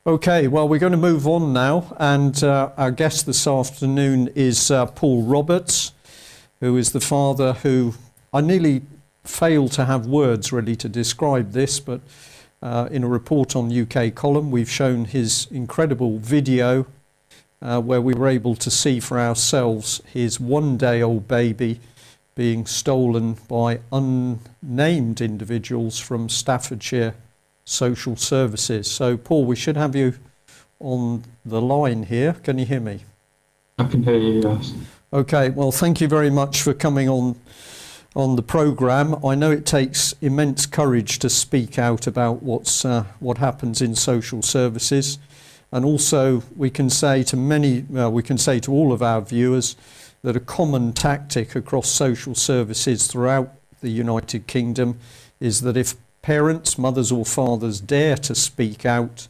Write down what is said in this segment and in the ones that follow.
Okay, well, we're going to move on now, and our guest this afternoon is Paul Roberts, who is the father who, I nearly failed to have words really to describe this, but in a report on UK Column, we've shown his incredible video where we were able to see for ourselves his one-day-old baby being stolen by unnamed individuals from Staffordshire Social Services. So, Paul, we should have you on the line here. Can you hear me? I can hear you, yes. Okay, well, thank you very much for coming on the programme. I know it takes immense courage to speak out about what happens in social services, and also we can say to all of our viewers that a common tactic across social services throughout the United Kingdom is that if parents, mothers or fathers, dare to speak out,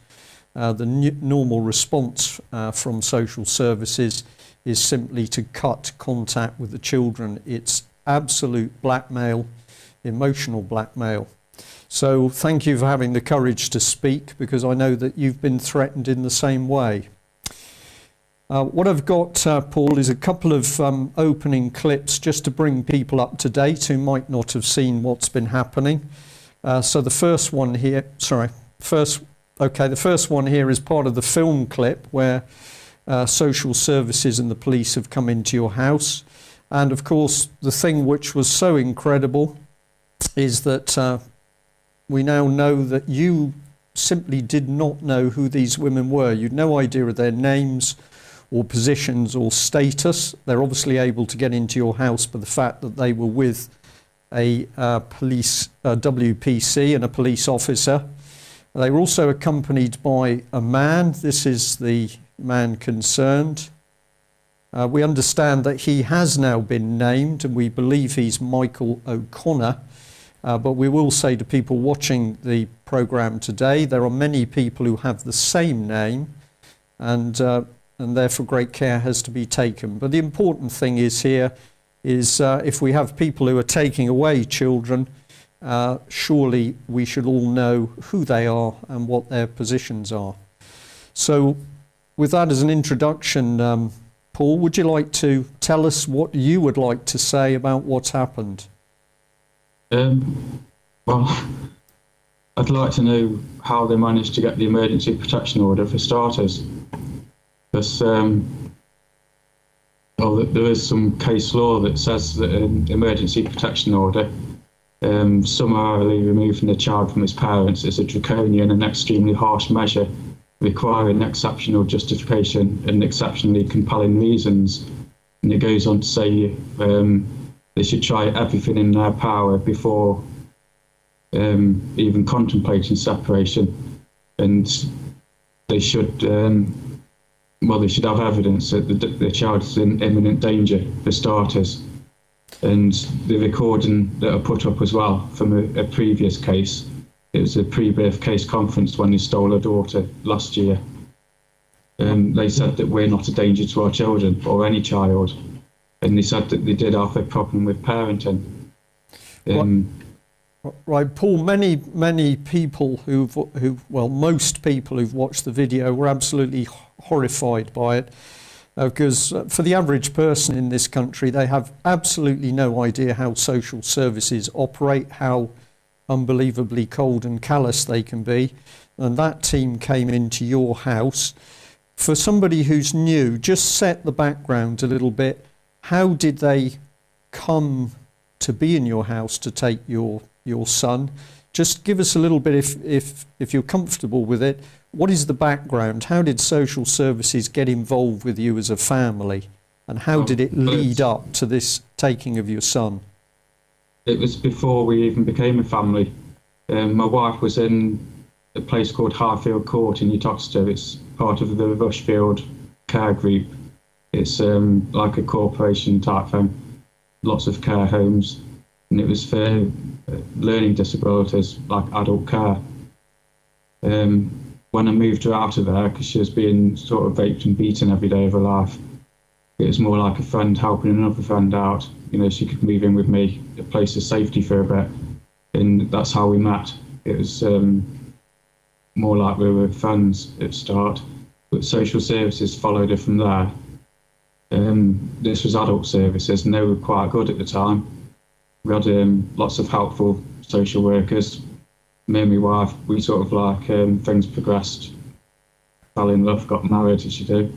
the normal response from social services is simply to cut contact with the children. It's absolute blackmail, emotional blackmail. So thank you for having the courage to speak, because I know that you've been threatened in the same way. What I've got, Paul, is a couple of opening clips just to bring people up to date who might not have seen what's been happening. So the first one here, the first one here is part of the film clip where social services and the police have come into your house. And of course, the thing which was so incredible is that we now know that you simply did not know who these women were. You'd no idea of their names or positions or status. They're obviously able to get into your house by the fact that they were with a police WPC and a police officer. They were also accompanied by a man. This is the man concerned. We understand that he has now been named, and we believe he's Michael O'Connor. But we will say to people watching the programme today, there are many people who have the same name, and therefore great care has to be taken. But the important thing is here is if we have people who are taking away children, surely we should all know who they are and what their positions are. So with that as an introduction, Paul, would you like to tell us what you would like to say about what's happened? Well, I'd like to know how they managed to get the emergency protection order for starters. Because there is some case law that says that an emergency protection order, summarily removing the child from his parents, is a draconian and extremely harsh measure, requiring exceptional justification and exceptionally compelling reasons. And it goes on to say they should try everything in their power before even contemplating separation, and they should they should have evidence that the child is in imminent danger, for starters. And the recording that I put up as well from a previous case, it was a pre-birth case conference when they stole a daughter last year. They said that we're not a danger to our children or any child. And they said that they did have a problem with parenting. Right, Paul, many people most people who've watched the video were absolutely horrified by it, because for the average person in this country, they have absolutely no idea how social services operate, how unbelievably cold and callous they can be. And that team came into your house. For somebody who's new, just set the background a little bit. How did they come to be in your house to take your son? Just give us a little bit, if you're comfortable with it. What is the background? How did social services get involved with you as a family? And how did it lead up to this taking of your son? It was before we even became a family. My wife was in a place called Harfield Court in Uttoxeter. It's part of the Rushfield Care Group. It's like a corporation type thing, lots of care homes, and it was for learning disabilities, like adult care. When I moved her out of there, because she was being sort of raped and beaten every day of her life, it was more like a friend helping another friend out. You know, she could move in with me, a place of safety for a bit, and that's how we met. It was more like we were friends at the start. But social services followed her from there. This was adult services, and they were quite good at the time. We had lots of helpful social workers. Me and my wife, we sort of like, things progressed, fell in love, got married, as you do.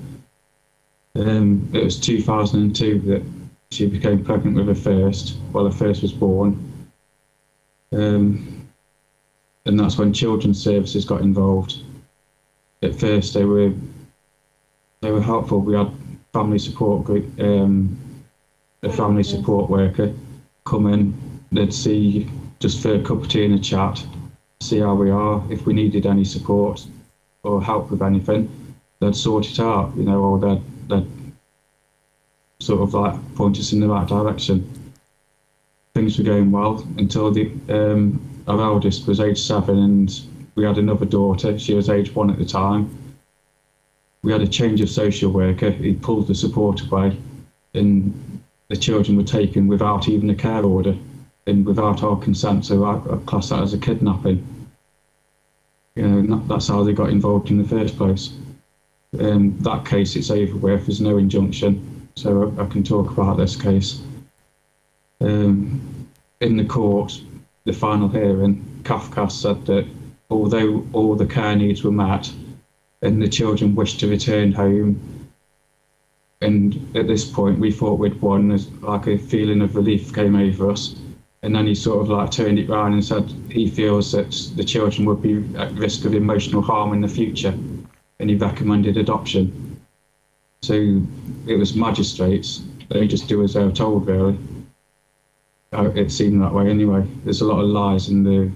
It was 2002 that she became pregnant with her first. Well, her first was born. And that's when children's services got involved. At first, they were helpful. We had family support group, a family support worker come in. They'd see just for a cup of tea and a chat, see how we are. If we needed any support or help with anything, they'd sort it out, you know, or they'd sort of like point us in the right direction. Things were going well until our eldest was age 7, and we had another daughter. She was age 1 at the time. We had a change of social worker. He pulled the support away, and the children were taken without even a care order and without our consent. So I class that as a kidnapping. You know, that's how they got involved in the first place. That case, it's over with. There's no injunction, so I can talk about this case. In the court, the final hearing, Kafka said that although all the care needs were met and the children wished to return home, and at this point we thought we'd won, as like a feeling of relief came over us. And then he sort of like turned it round and said he feels that the children would be at risk of emotional harm in the future, and he recommended adoption. So it was magistrates, they just do as they were told, really. It seemed that way anyway. There's a lot of lies in the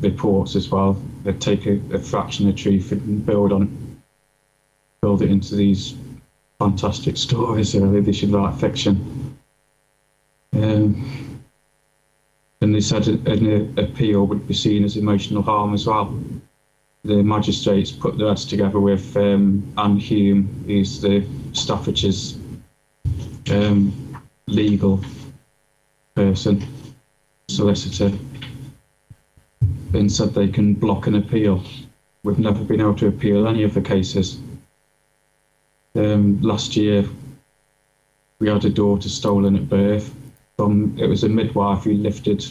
reports as well. They take a fraction of truth and build it into these fantastic stories, really. They should write fiction. And they said an appeal would be seen as emotional harm as well. The magistrates put their heads together with Anne Hume, who's the Staffordshire's legal person, solicitor, and said they can block an appeal. We've never been able to appeal any of the cases. Last year, we had a daughter stolen at birth. It was a midwife who lifted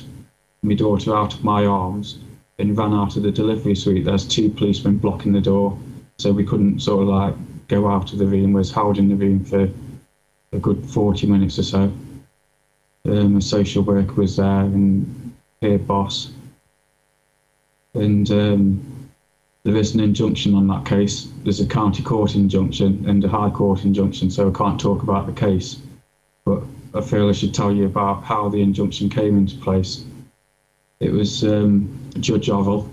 my daughter out of my arms and ran out of the delivery suite. There's 2 policemen blocking the door, so we couldn't sort of like go out of the room. We was held in the room for a good 40 minutes or so. A social worker was there and her boss. And there is an injunction on that case. There's a county court injunction and a high court injunction, so I can't talk about the case. But I feel I should tell you about how the injunction came into place. It was Judge Orwell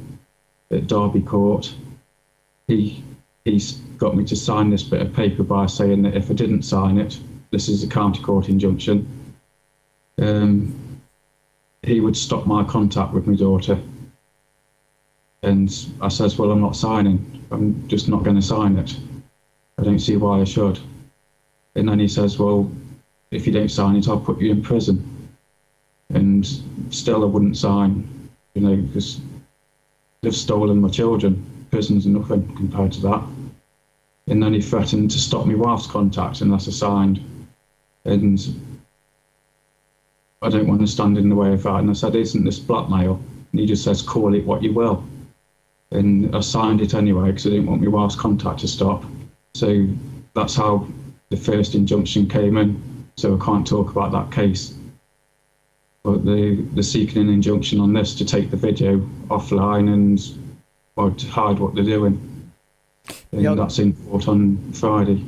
at Derby Court. He got me to sign this bit of paper by saying that if I didn't sign it, this is a county court injunction, he would stop my contact with my daughter. And I says, well, I'm not signing. I'm just not going to sign it. I don't see why I should. And then he says, well, if you don't sign it, I'll put you in prison. And still I wouldn't sign, you know, because they've stolen my children. Prison's nothing compared to that. And then he threatened to stop my wife's contact unless I signed. And I don't want to stand in the way of that. And I said, isn't this blackmail? And he just says, call it what you will. And I signed it anyway because I didn't want my wife's contact to stop. So that's how the first injunction came in. So I can't talk about that case. But they're seeking an injunction on this to take the video offline and to hide what they're doing. And yep. That's in court on Friday.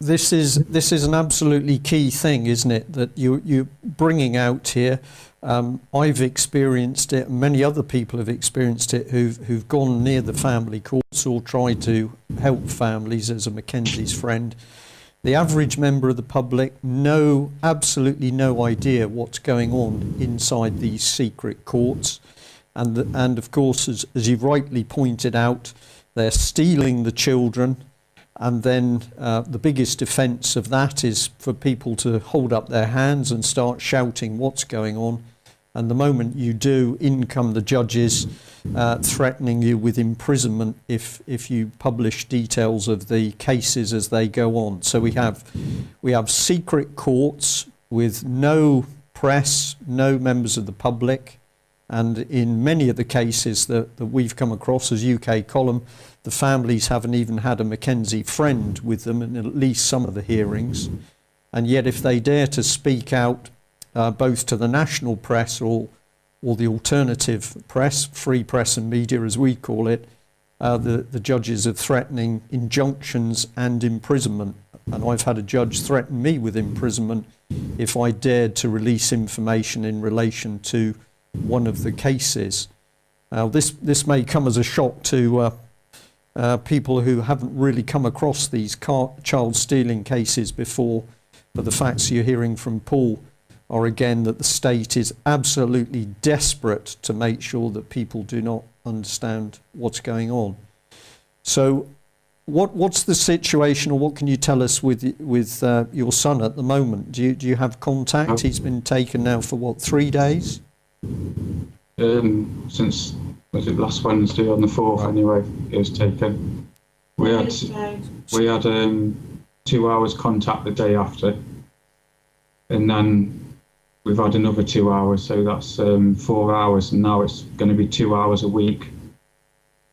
This is an absolutely key thing, isn't it, that you're bringing out here. I've experienced it, and many other people have experienced it who've gone near the family courts or tried to help families as a Mackenzie's friend. The average member of the public absolutely no idea what's going on inside these secret courts, and of course, as you've rightly pointed out, they're stealing the children. And then the biggest offence of that is for people to hold up their hands and start shouting what's going on. And the moment you do, in come the judges threatening you with imprisonment if you publish details of the cases as they go on. So we have secret courts with no press, no members of the public, and in many of the cases that we've come across as UK Column, the families haven't even had a Mackenzie friend with them in at least some of the hearings. And yet if they dare to speak out both to the national press or the alternative press, free press and media as we call it, the judges are threatening injunctions and imprisonment. And I've had a judge threaten me with imprisonment if I dared to release information in relation to one of the cases. Now this may come as a shock to people who haven't really come across these child stealing cases before, but the facts you're hearing from Paul are again that the state is absolutely desperate to make sure that people do not understand what's going on. So what's the situation, or what can you tell us with your son at the moment? Do you have contact? He's been taken now for what, 3 days? Since, was it last Wednesday on the 4th anyway, he was taken. We had 2 hours contact the day after, and then we've had another 2 hours, so that's 4 hours, and now it's going to be 2 hours a week,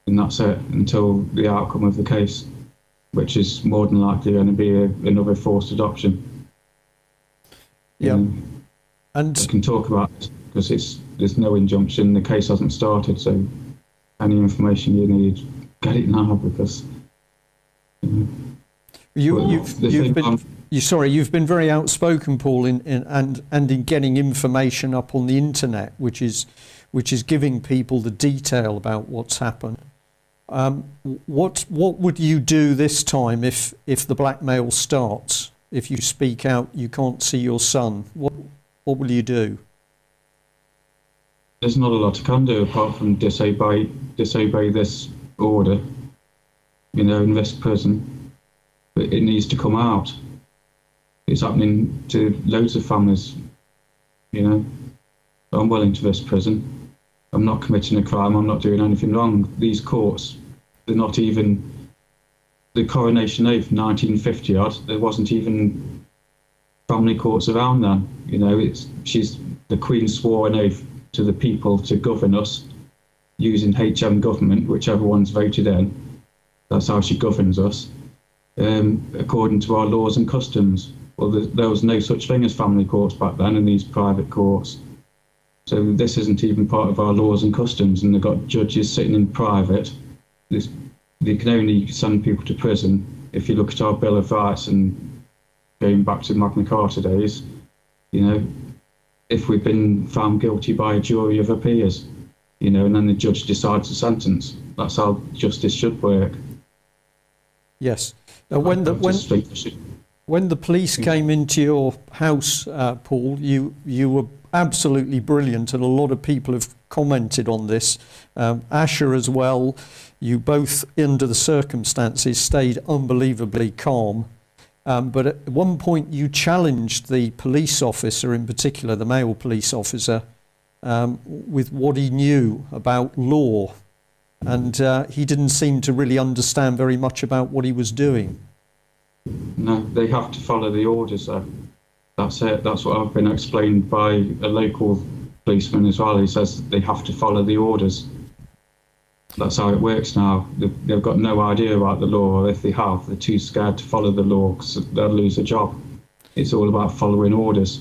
and that's it until the outcome of the case, which is more than likely going to be another forced adoption. Yeah, and I can talk about it because there's no injunction, the case hasn't started, so any information you need, get it now, because you've been very outspoken, Paul, in getting information up on the internet, which is giving people the detail about what's happened. What would you do this time if the blackmail starts? If you speak out, you can't see your son. What will you do? There's not a lot I can do apart from disobey this order. In this prison, but it needs to come out. It's happening to loads of families. I'm willing to this prison. I'm not committing a crime. I'm not doing anything wrong. These courts, they're not even the Coronation Oath, 1950 odd. There wasn't even family courts around then. She's the Queen swore an oath to the people to govern us using HM government, which everyone's voted in. That's how she governs us, according to our laws and customs. Well, there was no such thing as family courts back then in these private courts. So this isn't even part of our laws and customs, and they've got judges sitting in private. They can only send people to prison. If you look at our Bill of Rights and going back to Magna Carta days, if we've been found guilty by a jury of our peers, and then the judge decides the sentence. That's how justice should work. Yes. When the police came into your house, Paul, you were absolutely brilliant, and a lot of people have commented on this. Asher as well. You both, under the circumstances, stayed unbelievably calm. But at one point you challenged the police officer, in particular the male police officer, with what he knew about law. And he didn't seem to really understand very much about what he was doing. No, they have to follow the orders, though. That's it. That's what I've been explained by a local policeman as well. He says they have to follow the orders. That's how it works now. They've got no idea about the law, or if they have, they're too scared to follow the law because they'll lose a job. It's all about following orders.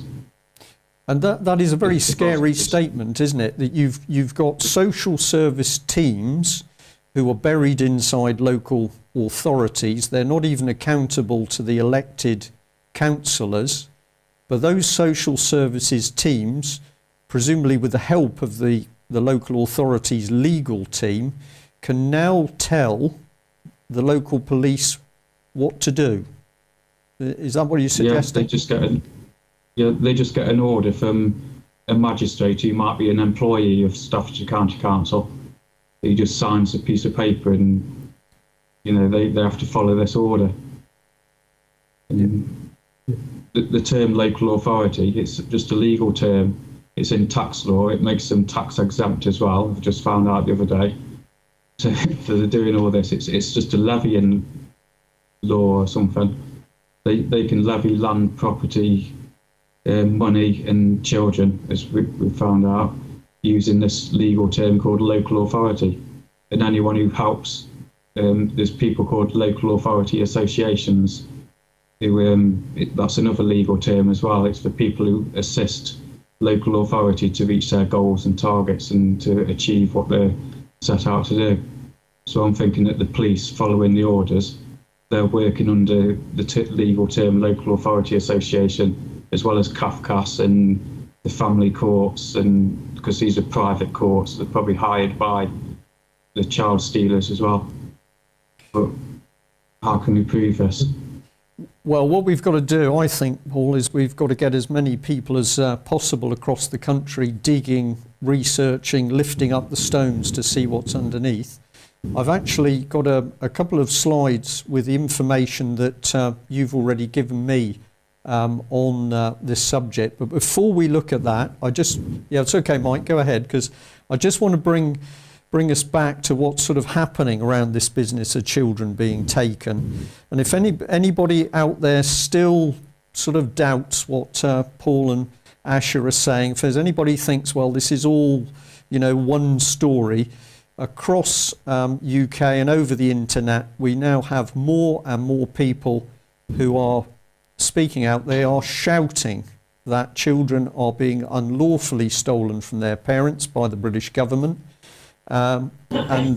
And that is a very scary statement, isn't it? That you've got social service teams who are buried inside local authorities. They're not even accountable to the elected councillors. But those social services teams, presumably with the help of the local authority's legal team, can now tell the local police what to do. Is that what you're suggesting? Yeah, they just get an order from a magistrate who might be an employee of Staffordshire County Council. He just signs a piece of paper, and they have to follow this order. And the term local authority, it's just a legal term. it's in tax law. It makes them tax exempt as well. I've just found out the other day. So they're doing all this. It's just a levying law or something. They can levy land, property, money and children, as we found out, using this legal term called local authority. And anyone who helps, there's people called local authority associations, who that's another legal term as well. It's the people who assist local authority to reach their goals and targets and to achieve what they're set out to do. So I'm thinking that the police, following the orders, they're working under the legal term local authority association, as well as CAFCAS and the family courts, and because these are private courts, they're probably hired by the child stealers as well. But how can we prove this? Well, what we've got to do, I think, Paul, is we've got to get as many people as possible across the country digging, researching, lifting up the stones to see what's underneath. I've actually got a couple of slides with the information that you've already given me on this subject. But before we look at that, yeah, it's okay, Mike, go ahead, because I just want to bring us back to what's sort of happening around this business of children being taken. And if anybody out there still sort of doubts what Paul and Asher are saying, if there's anybody who thinks, well, this is all, one story, across UK and over the internet, we now have more and more people who are speaking out. They are shouting that children are being unlawfully stolen from their parents by the British government. And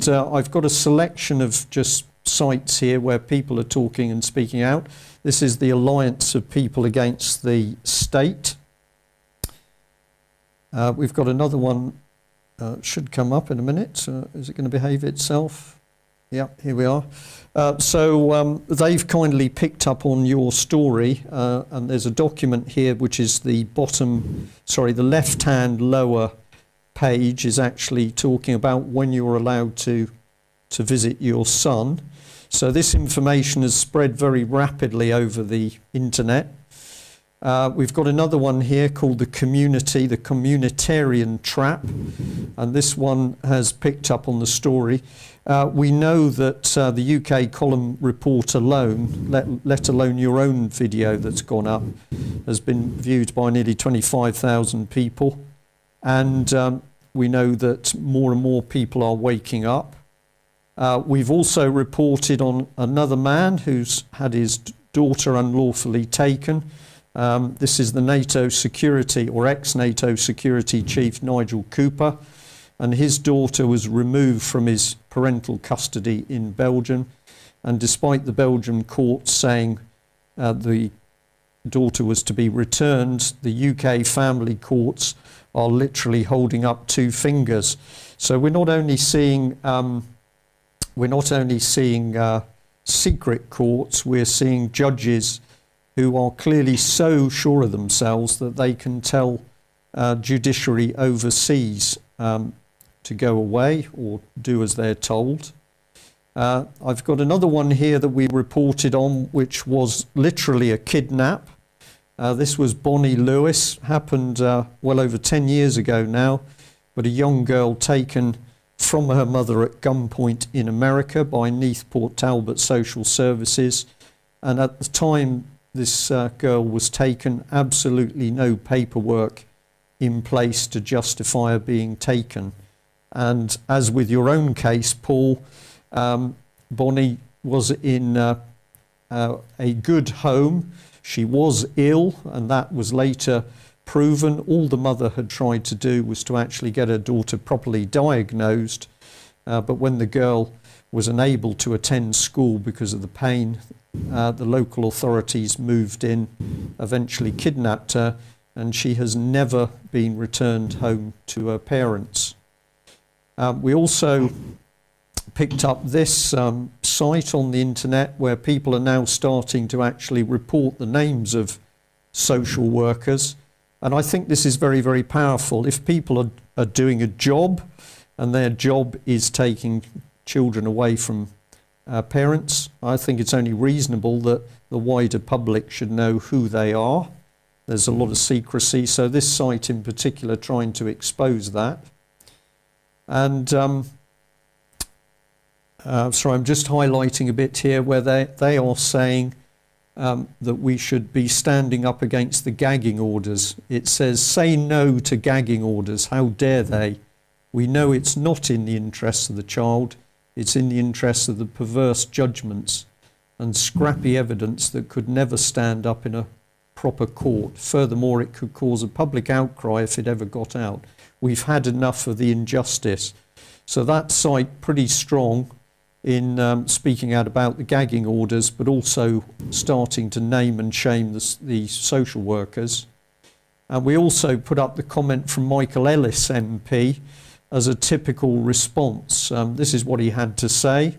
I've got a selection of just sites here where people are talking and speaking out. This is the Alliance of People Against the State. We've got another one, should come up in a minute. Is it going to behave itself? Yeah, here we are. So they've kindly picked up on your story, and there's a document here which is the left-hand lower page is actually talking about when you're allowed to visit your son. So this information has spread very rapidly over the internet. We've got another one here called the communitarian trap, and this one has picked up on the story. We know that the UK column report alone, let alone your own video that's gone up, has been viewed by nearly 25,000 people. And we know that more and more people are waking up. We've also reported on another man who's had his daughter unlawfully taken. This is the NATO security or ex-NATO security chief Nigel Cooper, and his daughter was removed from his parental custody in Belgium. And despite the Belgian court saying the daughter was to be returned, the UK family courts are literally holding up two fingers. So we're not only seeing secret courts, we're seeing judges who are clearly so sure of themselves that they can tell judiciary overseas to go away or do as they're told. I've got another one here that we reported on, which was literally a kidnap. This was Bonnie Lewis, happened well over 10 years ago now, but a young girl taken from her mother at gunpoint in America by Neath Port Talbot Social Services. And at the time this girl was taken, absolutely no paperwork in place to justify her being taken. And as with your own case, Paul, Bonnie was in a good home. She was ill, and that was later proven. All the mother had tried to do was to actually get her daughter properly diagnosed. But when the girl was unable to attend school because of the pain, the local authorities moved in, eventually kidnapped her, and she has never been returned home to her parents. We also picked up this site on the internet where people are now starting to actually report the names of social workers. And I think this is very, very powerful. If people are doing a job and their job is taking children away from parents, I think it's only reasonable that the wider public should know who they are. There's a lot of secrecy. So this site in particular trying to expose that. And sorry, I'm just highlighting a bit here where they are saying that we should be standing up against the gagging orders. It says, say no to gagging orders. How dare they? We know it's not in the interests of the child. It's in the interests of the perverse judgments and scrappy evidence that could never stand up in a proper court. Furthermore, it could cause a public outcry if it ever got out. We've had enough of the injustice. So that site pretty strong in speaking out about the gagging orders, but also starting to name and shame the social workers. And we also put up the comment from Michael Ellis MP as a typical response. This is what he had to say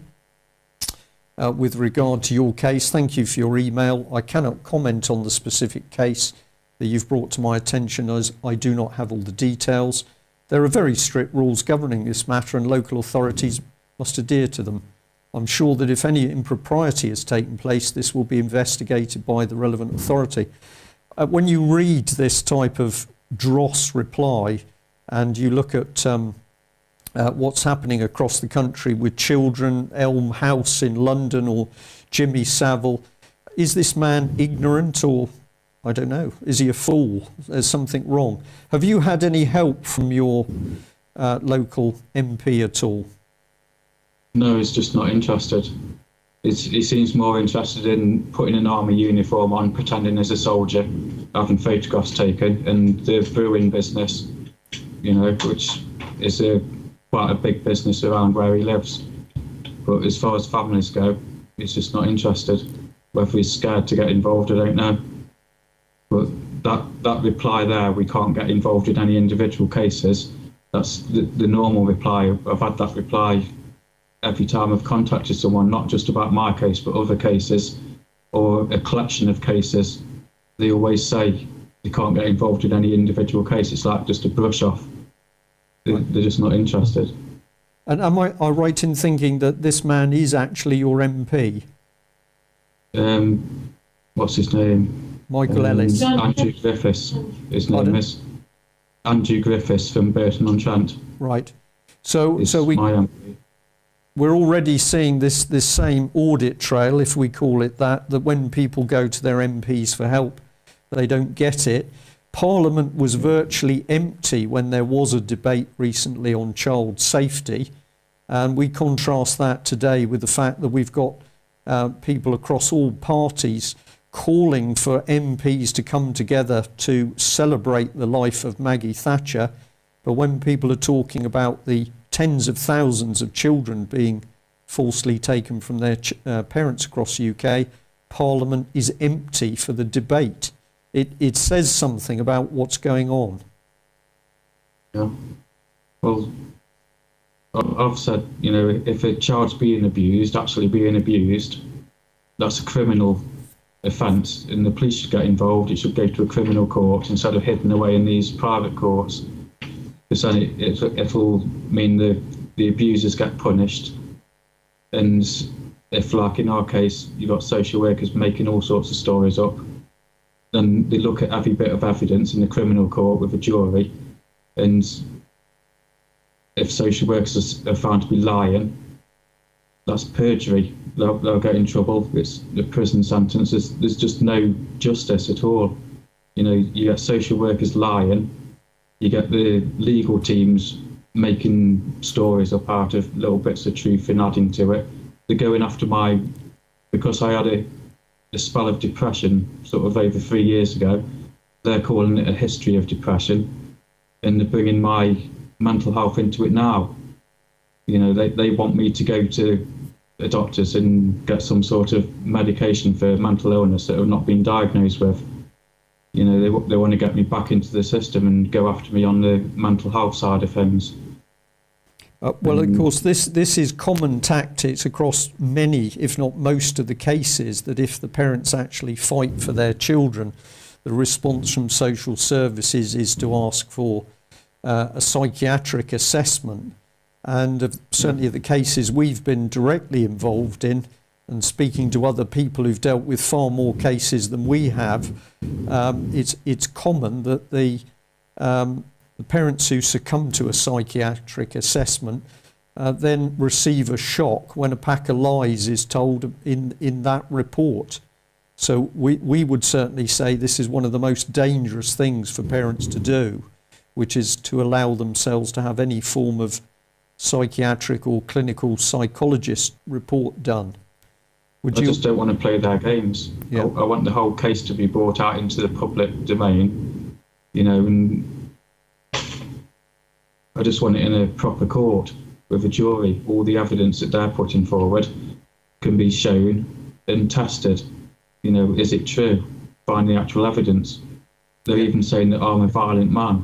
with regard to your case. Thank you for your email. I cannot comment on the specific case that you've brought to my attention, as I do not have all the details. There are very strict rules governing this matter, and local authorities must adhere to them. I'm sure that if any impropriety has taken place, this will be investigated by the relevant authority. When you read this type of dross reply and you look at what's happening across the country with children, Elm House in London or Jimmy Savile, is this man ignorant, or, I don't know, is he a fool? There's something wrong. Have you had any help from your local MP at all? No, he's just not interested. He seems more interested in putting an army uniform on, pretending as a soldier, having photographs taken, and the brewing business, you know, which is quite a big business around where he lives. But as far as families go, he's just not interested. Whether he's scared to get involved, I don't know. But that reply there, we can't get involved in any individual cases, that's the normal reply. I've had that reply every time I've contacted someone, not just about my case, but other cases or a collection of cases. They always say they can't get involved in any individual case. It's like just a brush off. They're just not interested. And am I right in thinking that this man is actually your MP? What's his name? Michael Ellis. Andrew Griffiths. His name is Andrew Griffiths from Burton-on-Trent. Right. So we're already seeing this same audit trail, if we call it that when people go to their MPs for help, they don't get it. Parliament was virtually empty when there was a debate recently on child safety, and we contrast that today with the fact that we've got people across all parties calling for MPs to come together to celebrate the life of Maggie Thatcher. But when people are talking about the tens of thousands of children being falsely taken from their parents across the UK, Parliament is empty for the debate. It says something about what's going on. Yeah. Well, I've said, you know, if a child's being abused, that's a criminal offence, and the police should get involved. It should go to a criminal court instead of hidden away in these private courts. Because then it'll mean the abusers get punished. And if, like in our case, you've got social workers making all sorts of stories up, then they look at every bit of evidence in the criminal court with a jury, and if social workers are found to be lying, that's perjury. They'll get in trouble. It's the prison sentence. There's just no justice at all. You know, you get social workers lying, you get the legal teams making stories up out of little bits of truth and adding to it. They're going after because I had a spell of depression sort of over 3 years ago. They're calling it a history of depression, and they're bringing my mental health into it now. You know, they want me to go to the doctors and get some sort of medication for mental illness that I've not been diagnosed with. You know, they want to get me back into the system and go after me on the mental health side of things. Well, of course, this is common tactics across many, if not most of the cases, that if the parents actually fight for their children, the response from social services is to ask for a psychiatric assessment. And certainly the cases we've been directly involved in, and speaking to other people who've dealt with far more cases than we have, it's common that the parents who succumb to a psychiatric assessment then receive a shock when a pack of lies is told in that report. So we would certainly say this is one of the most dangerous things for parents to do, which is to allow themselves to have any form of psychiatric or clinical psychologist report done. I just don't want to play their games. Yeah. I want the whole case to be brought out into the public domain, you know, and I just want it in a proper court with a jury. All the evidence that they're putting forward can be shown and tested. You know, is it true? Find the actual evidence. They're even saying that I'm a violent man.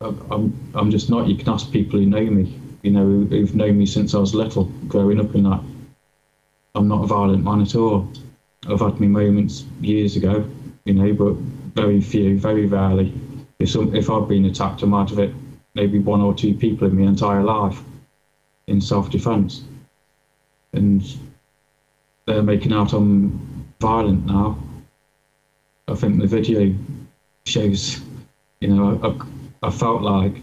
I'm just not. You can ask people who know me, you know, who've known me since I was little, growing up in that. I'm not a violent man at all. I've had my moments years ago, you know, but very few, very rarely. If I've been attacked, I might have hit maybe one or two people in my entire life in self-defence. And they're making out I'm violent now. I think the video shows, you know, I felt like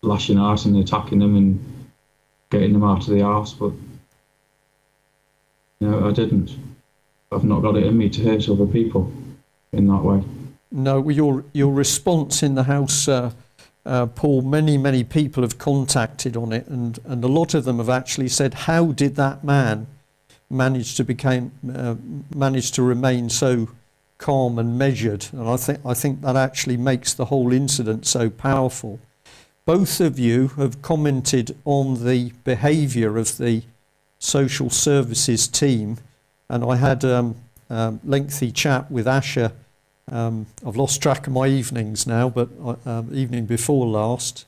lashing out and attacking them and getting them out of the house, but no, I didn't. I've not got it in me to hurt other people in that way. No, your response in the house, Paul, many people have contacted on it, and a lot of them have actually said, how did that man manage to remain so calm and measured? And I think that actually makes the whole incident so powerful. Both of you have commented on the behaviour of the social services team, and I had a lengthy chat with Asher. I've lost track of my evenings now, but evening before last,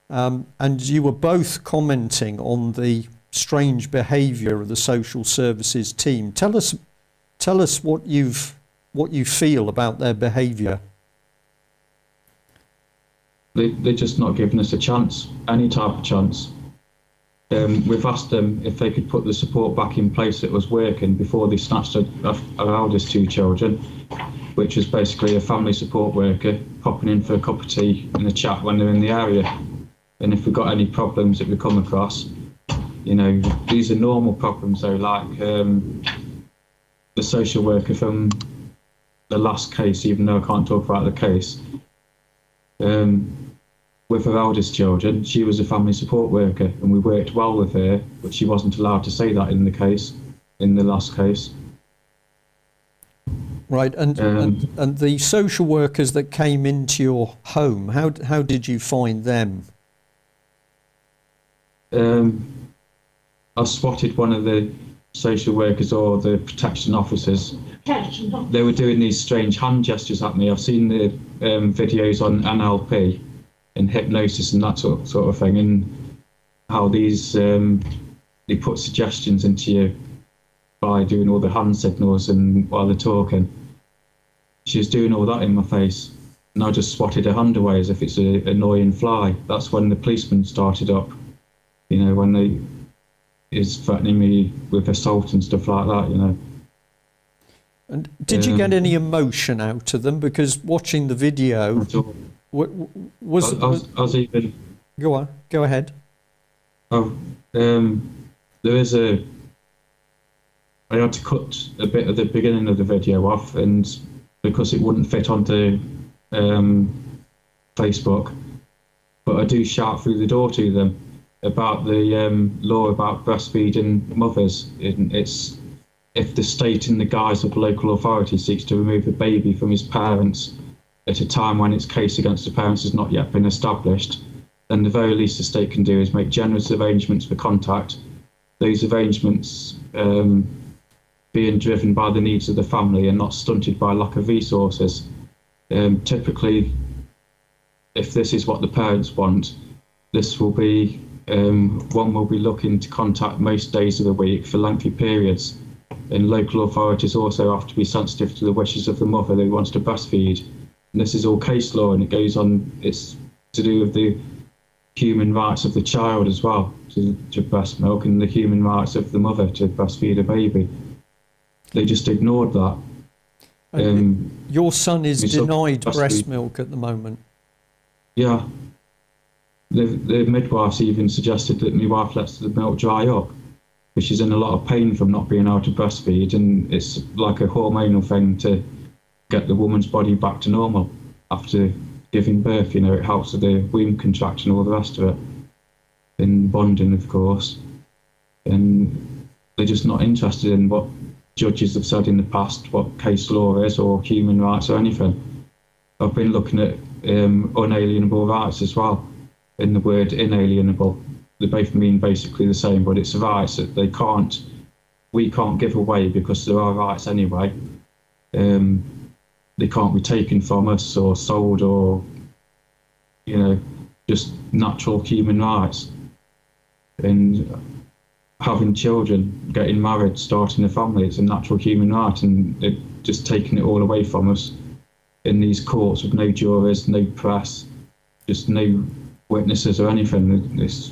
and you were both commenting on the strange behaviour of the social services team. Tell us what you feel about their behaviour. They're just not giving us a chance, any type of chance. We've asked them if they could put the support back in place that was working before they snatched our eldest two children, which was basically a family support worker popping in for a cup of tea and a chat when they're in the area. And if we've got any problems that we come across, you know, these are normal problems though, like the social worker from the last case, even though I can't talk about the case, with her eldest children, she was a family support worker and we worked well with her, but she wasn't allowed to say that in the last case. Right, and the social workers that came into your home, how did you find them? I spotted one of the social workers or the protection officers. They were doing these strange hand gestures at me. I've seen the videos on NLP and hypnosis and that sort of thing, and how these they put suggestions into you by doing all the hand signals and while they're talking. She was doing all that in my face, and I just swatted her hand away as if it's an annoying fly. That's when the policeman started up, you know, when they is threatening me with assault and stuff like that, you know. And did you get any emotion out of them? Because watching the video, was even. Go ahead. Oh, there is I had to cut a bit of the beginning of the video off, and because it wouldn't fit onto Facebook, but I do shout through the door to them about the law about breastfeeding mothers. It's if the state in the guise of local authority seeks to remove a baby from his parents at a time when its case against the parents has not yet been established, then the very least the state can do is make generous arrangements for contact. Those arrangements being driven by the needs of the family and not stunted by lack of resources. Typically, if this is what the parents want, this will be one will be looking to contact most days of the week for lengthy periods, and local authorities also have to be sensitive to the wishes of the mother who wants to breastfeed. And this is all case law, and it goes on. It's to do with the human rights of the child as well to breast milk, and the human rights of the mother to breastfeed a baby. They just ignored that. Your son is denied breast milk at the moment. Yeah. The midwives even suggested that my wife lets the milk dry up, because she's in a lot of pain from not being able to breastfeed, and it's like a hormonal thing to get the woman's body back to normal after giving birth. You know, it helps with the womb contraction and all the rest of it, and bonding, of course. And they're just not interested in what judges have said in the past, what case law is, or human rights or anything. I've been looking at unalienable rights as well, in the word inalienable. They both mean basically the same, but it's rights that we can't give away because there are rights anyway. They can't be taken from us or sold, or, you know, just natural human rights. And having children, getting married, starting a family, it's a natural human right, and they're just taking it all away from us in these courts with no jurors, no press, just no witnesses or anything. It's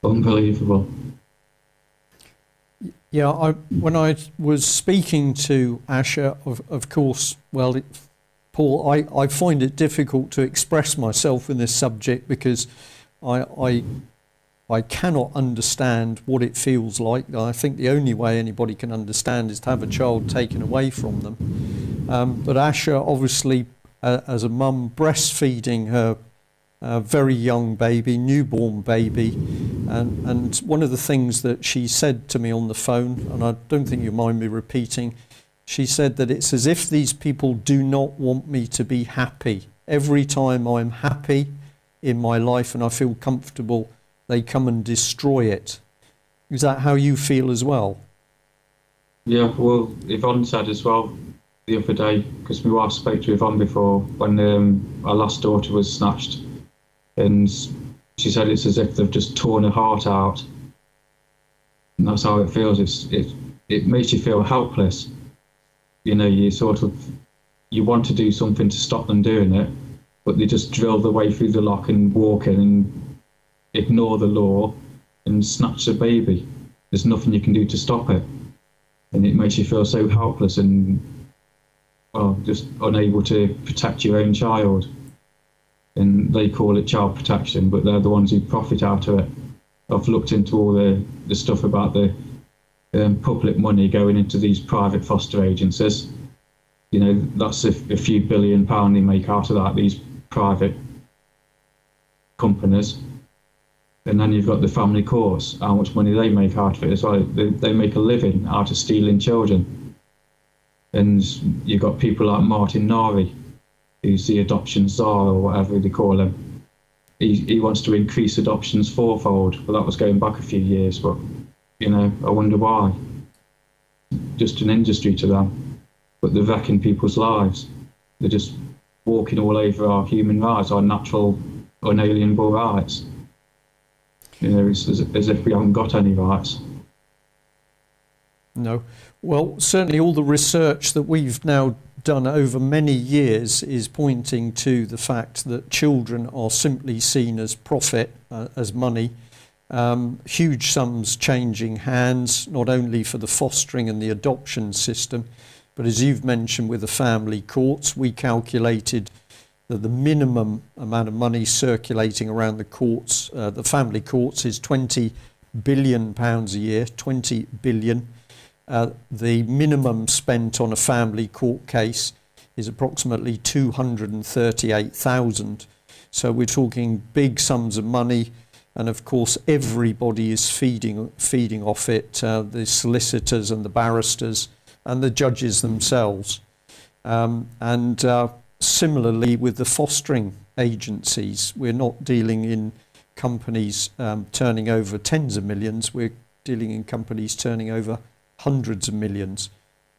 unbelievable. Yeah, when I was speaking to Asher, of course, well, Paul, I find it difficult to express myself in this subject because I cannot understand what it feels like. I think the only way anybody can understand is to have a child taken away from them. But Asher, obviously, as a mum, breastfeeding her very young baby, newborn baby, and one of the things that she said to me on the phone, and I don't think you mind me repeating, she said that it's as if these people do not want me to be happy. Every time I'm happy in my life and I feel comfortable, they come and destroy it. Is that how you feel as well? Yeah, well, Yvonne said as well the other day, because my wife spoke to Yvonne before when our last daughter was snatched, and she said it's as if they've just torn her heart out, and that's how it feels. It makes you feel helpless. You know, you want to do something to stop them doing it, but they just drill their way through the lock and walk in and ignore the law and snatch the baby. There's nothing you can do to stop it, and it makes you feel so helpless and, well, just unable to protect your own child. And they call it child protection, but they're the ones who profit out of it. I've looked into all the stuff about the public money going into these private foster agencies. You know, that's a few £billion they make out of that, these private companies. And then you've got the family courts, how much money they make out of it as well. They make a living out of stealing children. And you've got people like Martin Nari, who's the adoption czar or whatever they call him. He wants to increase adoptions fourfold. Well, that was going back a few years, but, you know, I wonder why. Just an industry to them. But they're wrecking people's lives. They're just walking all over our human rights, our natural, unalienable rights. You know, it's as if we haven't got any rights. No. Well, certainly all the research that we've now done over many years is pointing to the fact that children are simply seen as profit, as money. Huge sums changing hands, not only for the fostering and the adoption system, but as you've mentioned with the family courts, we calculated that the minimum amount of money circulating around the courts, the family courts, is £20 billion a year, 20 billion. The minimum spent on a family court case is approximately 238,000. So we're talking big sums of money, and of course everybody is feeding off it, the solicitors and the barristers and the judges themselves. Similarly with the fostering agencies, we're not dealing in companies turning over tens of millions, we're dealing in companies turning over hundreds of millions.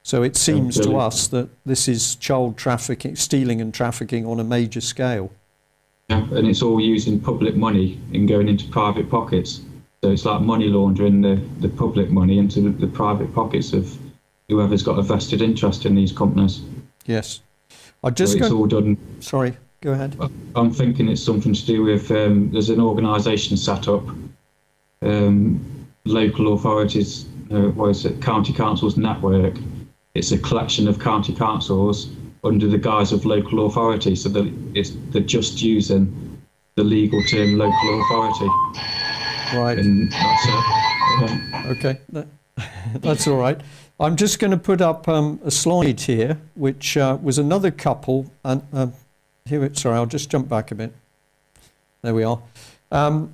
So it seems to us that this is child trafficking, stealing and trafficking on a major scale. Yeah, and it's all using public money and going into private pockets. So it's like money laundering the public money into the private pockets of whoever's got a vested interest in these companies. Yes. It's all done. Sorry. Go ahead. I'm thinking it's something to do with, there's an organisation set up, local authorities, county councils network. It's a collection of county councils under the guise of local authority, so that they're just using the legal term local authority. Right. And that's it. Okay, that's all right. I'm just going to put up a slide here, which was another couple, and sorry, I'll just jump back a bit. There we are. A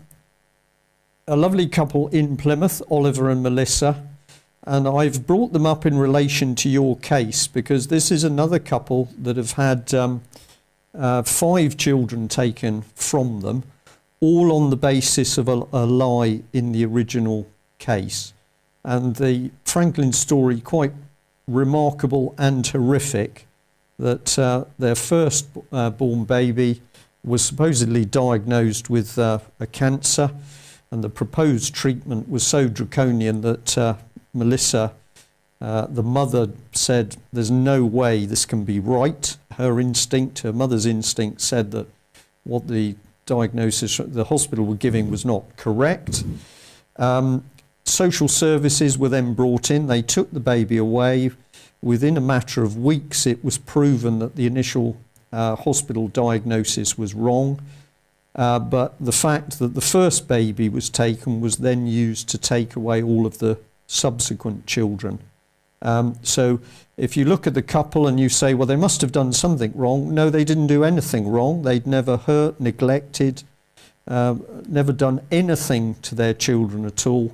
lovely couple in Plymouth, Oliver and Melissa, and I've brought them up in relation to your case because this is another couple that have had 5 children taken from them, all on the basis of a lie in the original case. And the Franklin story, quite remarkable and horrific, that their first born baby was supposedly diagnosed with a cancer, and the proposed treatment was so draconian that Melissa, the mother, said there's no way this can be right. Her mother's instinct said that what the diagnosis the hospital were giving was not correct. Social services were then brought in. They took the baby away. Within a matter of weeks, it was proven that the initial hospital diagnosis was wrong. But the fact that the first baby was taken was then used to take away all of the subsequent children. So if you look at the couple and you say, well, they must have done something wrong. No, they didn't do anything wrong. They'd never hurt, neglected, never done anything to their children at all.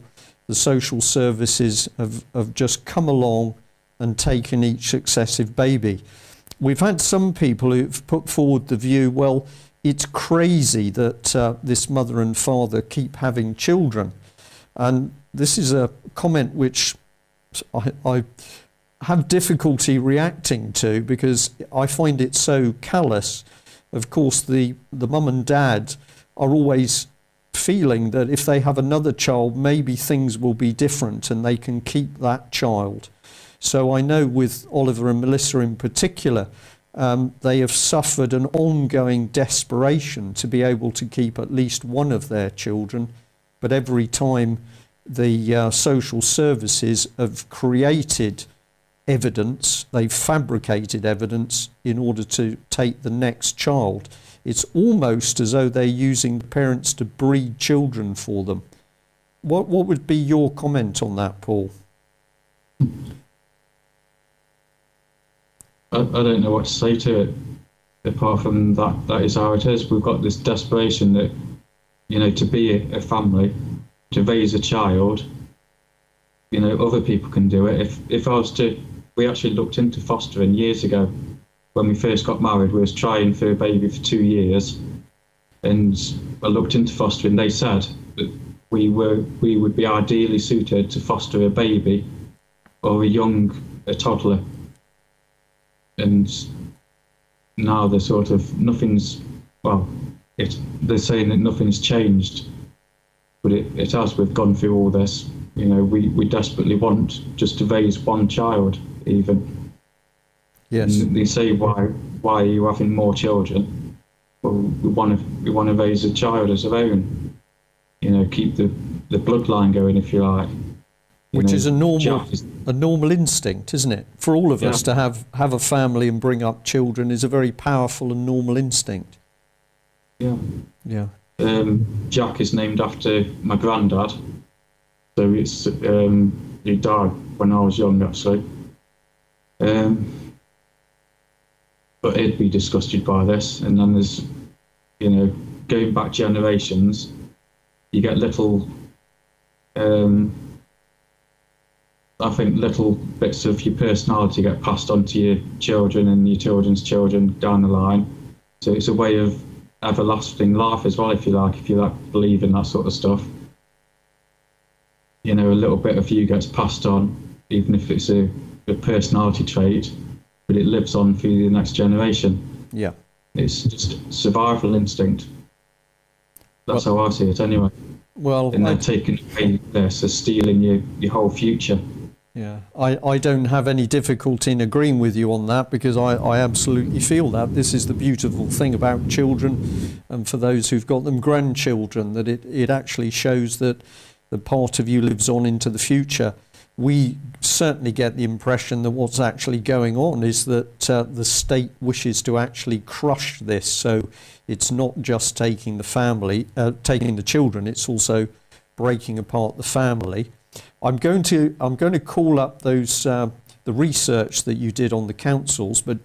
The social services have just come along and taken each successive baby. We've had some people who've put forward the view, well, it's crazy that this mother and father keep having children. And this is a comment which I have difficulty reacting to because I find it so callous. Of course, the mum and dad are always feeling that if they have another child, maybe things will be different and they can keep that child. So I know with Oliver and Melissa in particular, they have suffered an ongoing desperation to be able to keep at least one of their children. But every time the social services have created evidence, they've fabricated evidence in order to take the next child. It's almost as though they're using the parents to breed children for them. What would be your comment on that, Paul? I don't know what to say to it, apart from that is how it is. We've got this desperation that, to be a family, to raise a child, other people can do it. We actually looked into fostering years ago. When we first got married, we was trying for a baby for 2 years, and I looked into fostering. They said that we would be ideally suited to foster a baby or a toddler. And now they're they're saying that nothing's changed, but it has. We've gone through all this. We desperately want just to raise one child, even. Yes. And they say, why are you having more children? Well, we want to raise a child as our own. Keep the bloodline going, if you like. Which is a normal instinct, isn't it? For all of us to have a family and bring up children is a very powerful and normal instinct. Yeah. Yeah. Jack is named after my granddad. So it's he died when I was young, actually. But he'd be disgusted by this. And then there's, going back generations, you get little, I think little bits of your personality get passed on to your children and your children's children down the line. So it's a way of everlasting life as well, if you like believe in that sort of stuff. A little bit of you gets passed on, even if it's a personality trait, but it lives on through the next generation. Yeah. It's just survival instinct. That's how I see it anyway. Well, and they're taking away this, they're stealing your whole future. Yeah, I don't have any difficulty in agreeing with you on that, because I absolutely feel that. This is the beautiful thing about children, and for those who've got them, grandchildren, that it actually shows that the part of you lives on into the future. We certainly get the impression that what's actually going on is that the state wishes to actually crush this. So it's not just taking the children, it's also breaking apart the family. I'm going to call up those the research that you did on the councils, but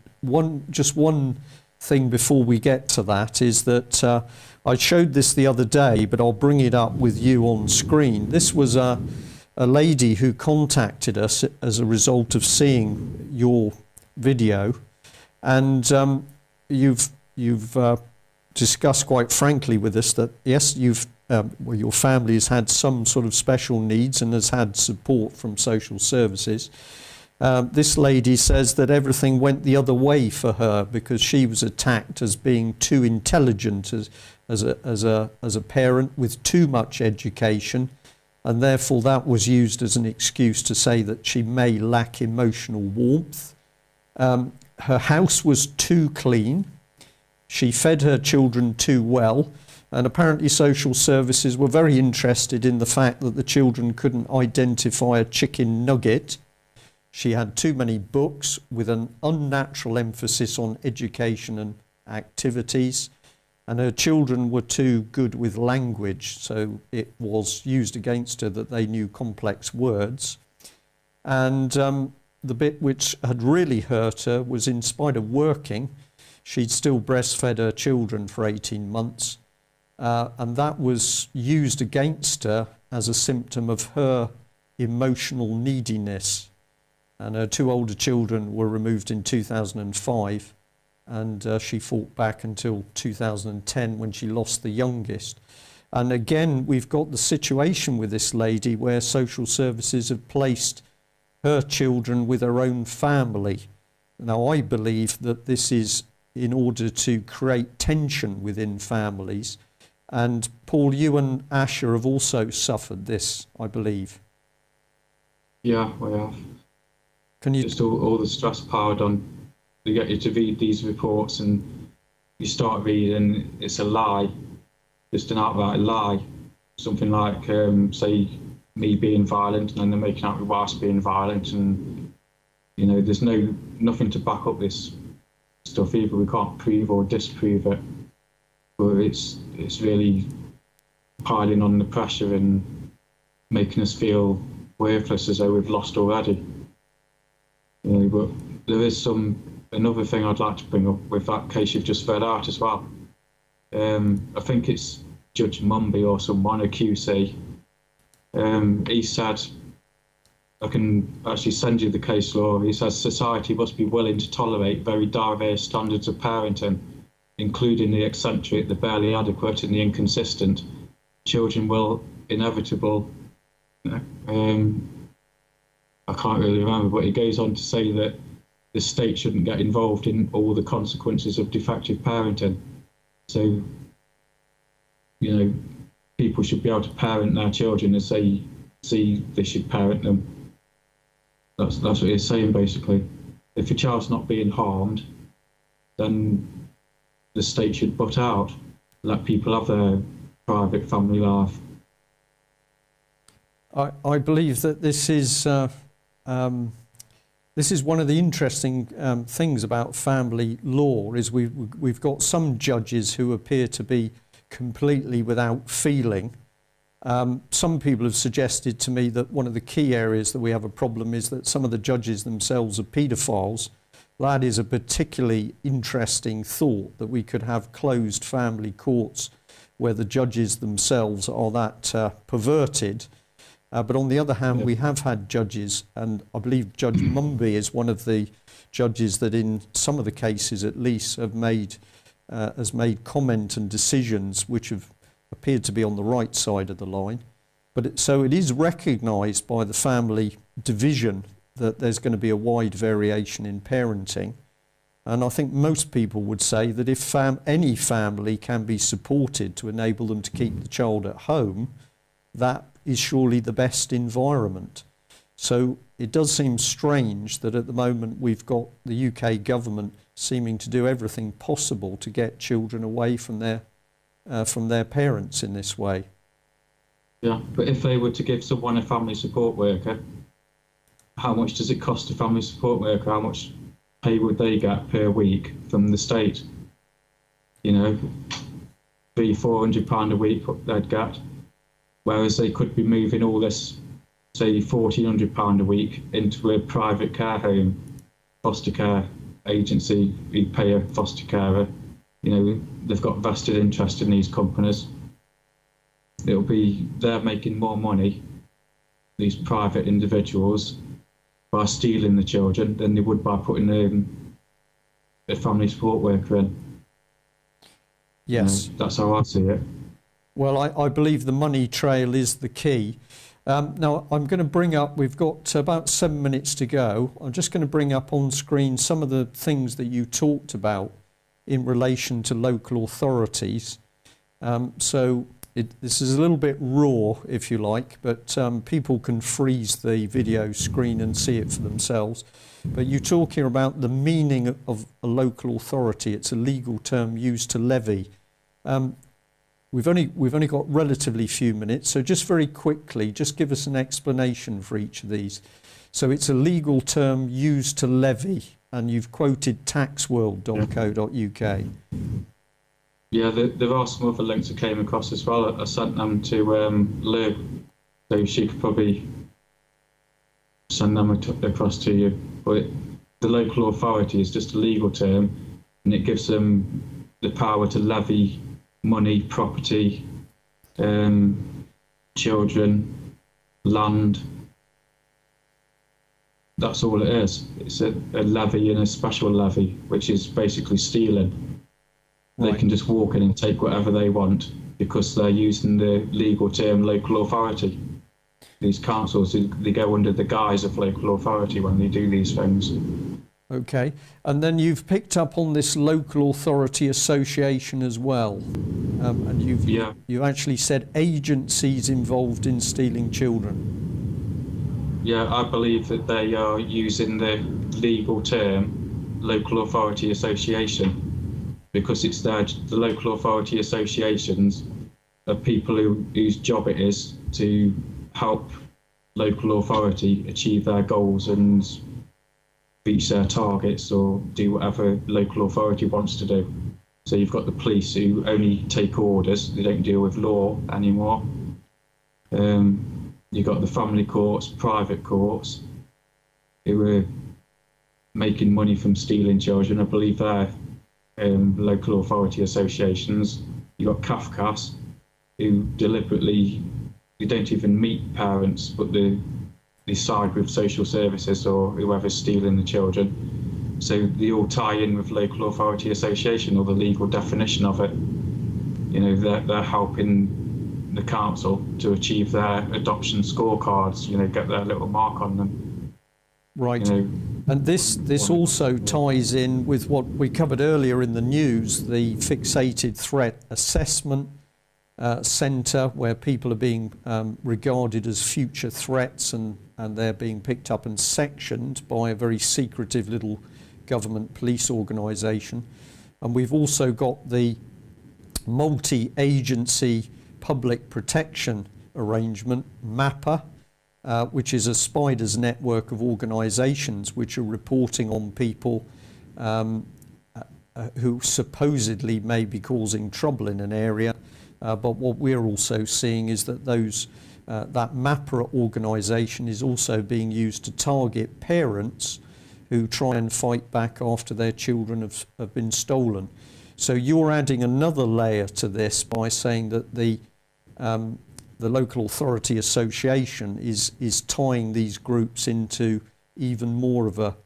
just one thing before we get to that is that I showed this the other day, but I'll bring it up with you on screen. This was a lady who contacted us as a result of seeing your video, and you've discussed quite frankly with us that yes, your family has had some sort of special needs and has had support from social services. This lady says that everything went the other way for her because she was attacked as being too intelligent as a parent with too much education, and therefore that was used as an excuse to say that she may lack emotional warmth. Her house was too clean. She fed her children too well. And apparently social services were very interested in the fact that the children couldn't identify a chicken nugget. She had too many books with an unnatural emphasis on education and activities. And her children were too good with language, so it was used against her that they knew complex words. And the bit which had really hurt her was, in spite of working, she'd still breastfed her children for 18 months. And that was used against her as a symptom of her emotional neediness. And her two older children were removed in 2005, and she fought back until 2010 when she lost the youngest. And again, we've got the situation with this lady where social services have placed her children with her own family. Now, I believe that this is in order to create tension within families. And Paul, you and Asher have also suffered this, I believe. Yeah, we have. Can you just all the stress piled on to get you to read these reports, and you start reading, it's a lie, just an outright lie. Something like, say, me being violent, and then they're making out with wife's being violent, and there's nothing to back up this stuff either. We can't prove or disprove it. But it's really piling on the pressure and making us feel worthless, as though we've lost already. But there is another thing I'd like to bring up with that case you've just read out as well. I think it's Judge Mumby or someone, a QC. He said, I can actually send you the case law. He says society must be willing to tolerate very diverse standards of parenting, including the eccentric, the barely adequate, and the inconsistent. Children will inevitable. I can't really remember, but he goes on to say that the state shouldn't get involved in all the consequences of defective parenting. So, people should be able to parent their children as they see they should parent them. That's what he's saying, basically. If a child's not being harmed, then the state should butt out, let people have their private family life. I believe that this is one of the interesting things about family law, is we've got some judges who appear to be completely without feeling. Some people have suggested to me that one of the key areas that we have a problem is that some of the judges themselves are paedophiles. That is a particularly interesting thought, that we could have closed family courts where the judges themselves are that perverted. But on the other hand, we have had judges, and I believe Judge Mumby is one of the judges that in some of the cases at least has made comment and decisions which have appeared to be on the right side of the line. But so it is recognised by the family division that there's going to be a wide variation in parenting. And I think most people would say that if any family can be supported to enable them to keep the child at home, that is surely the best environment. So it does seem strange that at the moment we've got the UK government seeming to do everything possible to get children away from their parents in this way. Yeah, but if they were to give someone a family support worker, how much does it cost a family support worker? How much pay would they get per week from the state? You know, £300-400 a week they'd get, whereas they could be moving all this, say £1,400 a week into a private care home, foster care agency who pay a foster carer. You know, they've got vested interest in these companies. They're making more money, these private individuals, by stealing the children than they would by putting a family support worker in. Yes. You know, that's how I see it. Well, I believe the money trail is the key. Now, I'm going to bring up, we've got about 7 minutes to go. I'm just going to bring up on screen some of the things that you talked about in relation to local authorities. This is a little bit raw, if you like, but people can freeze the video screen and see it for themselves. But you're talking about the meaning of a local authority. It's a legal term used to levy. We've only got relatively few minutes, so just very quickly, just give us an explanation for each of these. So it's a legal term used to levy, and you've quoted taxworld.co.uk. Yeah, there are some other links I came across as well. I sent them to Lou, so she could probably send them across to you. But the local authority is just a legal term, and it gives them the power to levy money, property, children, land. That's all it is. It's a levy and a special levy, which is basically stealing. They can just walk in and take whatever they want because they're using the legal term local authority. These councils, they go under the guise of local authority when they do these things. Okay, and then you've picked up on this local authority association as well, and you actually said agencies involved in stealing children. Yeah, I believe that they are using the legal term local authority association, because it's the local authority associations are people whose job it is to help local authority achieve their goals and reach their targets or do whatever local authority wants to do. So you've got the police who only take orders, they don't deal with law anymore. You've got the family courts, private courts, who are making money from stealing children. I believe they're local authority associations. You've got CAFCAS, who deliberately, they don't even meet parents, but they side with social services or whoever's stealing the children. So they all tie in with local authority association, or the legal definition of it. You know, they're helping the council to achieve their adoption scorecards, you know, get their little mark on them. Right. You know, and this also ties in with what we covered earlier in the news, the fixated threat assessment centre, where people are being regarded as future threats, and they're being picked up and sectioned by a very secretive little government police organisation. And we've also got the multi-agency public protection arrangement, MAPA, which is a spider's network of organisations which are reporting on people who supposedly may be causing trouble in an area. But what we're also seeing is that that MAPA organisation is also being used to target parents who try and fight back after their children have been stolen. So you're adding another layer to this by saying that the local authority association is tying these groups into even more of a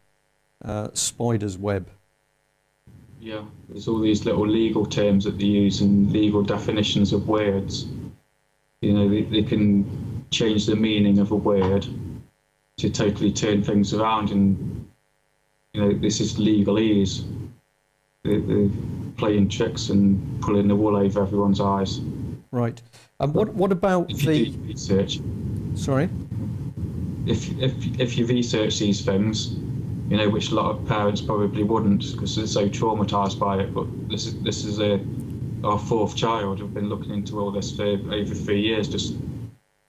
spider's web. Yeah, there's all these little legal terms that they use and legal definitions of words. You know, they can change the meaning of a word to totally turn things around, and you know, this is legalese. They're playing tricks and pulling the wool over everyone's eyes. Right. And what about if you do research? Sorry? if you research these things, you know, which a lot of parents probably wouldn't because they're so traumatised by it. But this is our fourth child. We've been looking into all this for over 3 years, just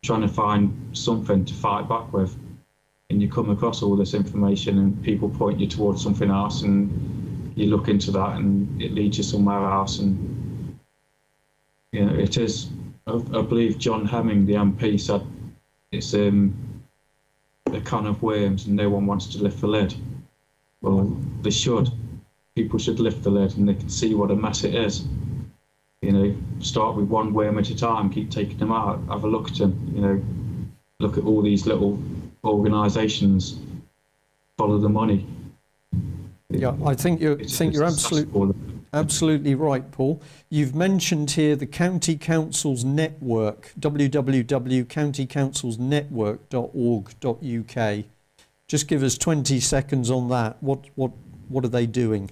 trying to find something to fight back with. And you come across all this information, and people point you towards something else, and you look into that, and it leads you somewhere else. And you know, it is. I believe John Hemming, the MP, said it's a can of worms, and no one wants to lift the lid. Well, they should. People should lift the lid, and they can see what a mess it is. You know, start with one worm at a time. Keep taking them out. Have a look at them. You know, look at all these little organisations. Follow the money. Yeah, I think you're absolutely right, Paul. You've mentioned here the County Council's network, www.countycouncilsnetwork.org.uk. Just give us 20 seconds on that. What are they doing?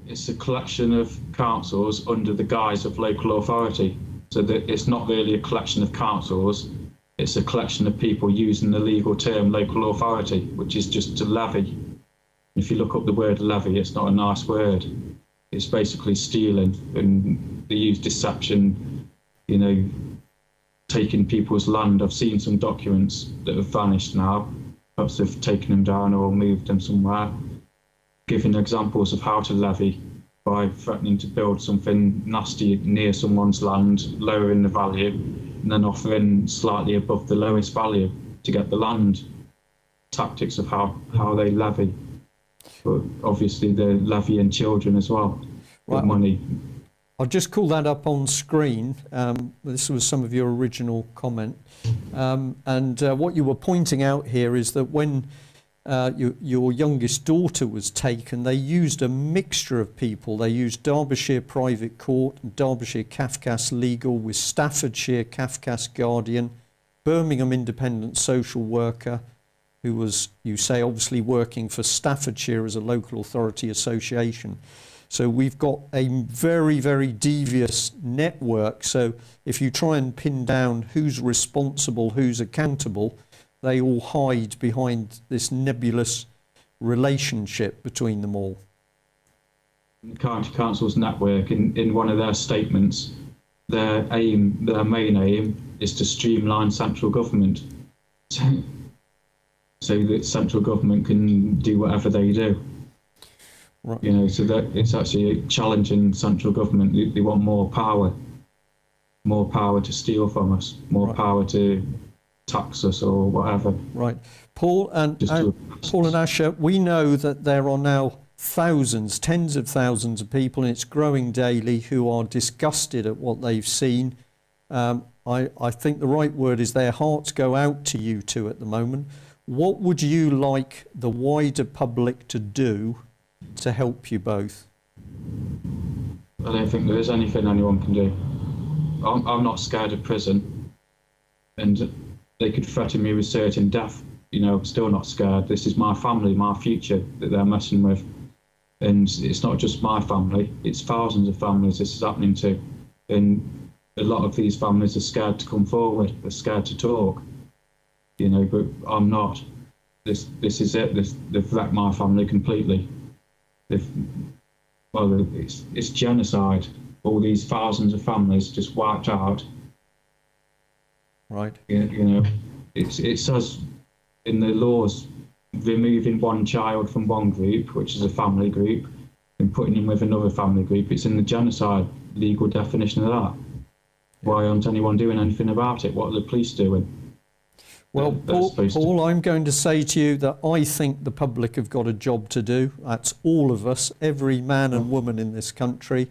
It's a collection of councils under the guise of local authority. So that it's not really a collection of councils. It's a collection of people using the legal term local authority, which is just to levy. If you look up the word levy, it's not a nice word. It's basically stealing, and they use deception, you know, taking people's land. I've seen some documents that have vanished now. Perhaps they've taken them down or moved them somewhere. Giving examples of how to levy by threatening to build something nasty near someone's land, lowering the value, and then offering slightly above the lowest value to get the land. Tactics of how they levy. But obviously they're levying children as well with money. I'll just call that up on screen. This was some of your original comment. And what you were pointing out here is that when your youngest daughter was taken, they used a mixture of people. They used Derbyshire Private Court, Derbyshire Cafcass Legal with Staffordshire Cafcass Guardian, Birmingham Independent Social Worker, who was, you say, obviously working for Staffordshire as a local authority association. So we've got a very, very devious network. So if you try and pin down who's responsible, who's accountable, they all hide behind this nebulous relationship between them all. The County Council's network, in one of their statements, their main aim is to streamline central government. So that central government can do whatever they do. Right. You know, so that it's actually challenging central government. They want more power to steal from us, more power to tax us or whatever. Right. Paul and Asher, we know that there are now thousands, tens of thousands of people, and it's growing daily, who are disgusted at what they've seen. I think the right word is their hearts go out to you two at the moment. What would you like the wider public to do to help you both? I don't think there is anything anyone can do. I'm not scared of prison, and they could threaten me with certain death. You know, I'm still not scared. This is my family, my future that they're messing with. And it's not just my family, it's thousands of families this is happening to. And a lot of these families are scared to come forward, they're scared to talk. You know, but I'm not. This is it. They've wrecked my family completely. It's genocide. All these thousands of families just wiped out. Right. You know, it says in the laws, removing one child from one group, which is a family group, and putting him with another family group. It's in the genocide legal definition of that. Why aren't anyone doing anything about it? What are the police doing? Well, Paul, I'm going to say to you that I think the public have got a job to do. That's all of us, every man and woman in this country,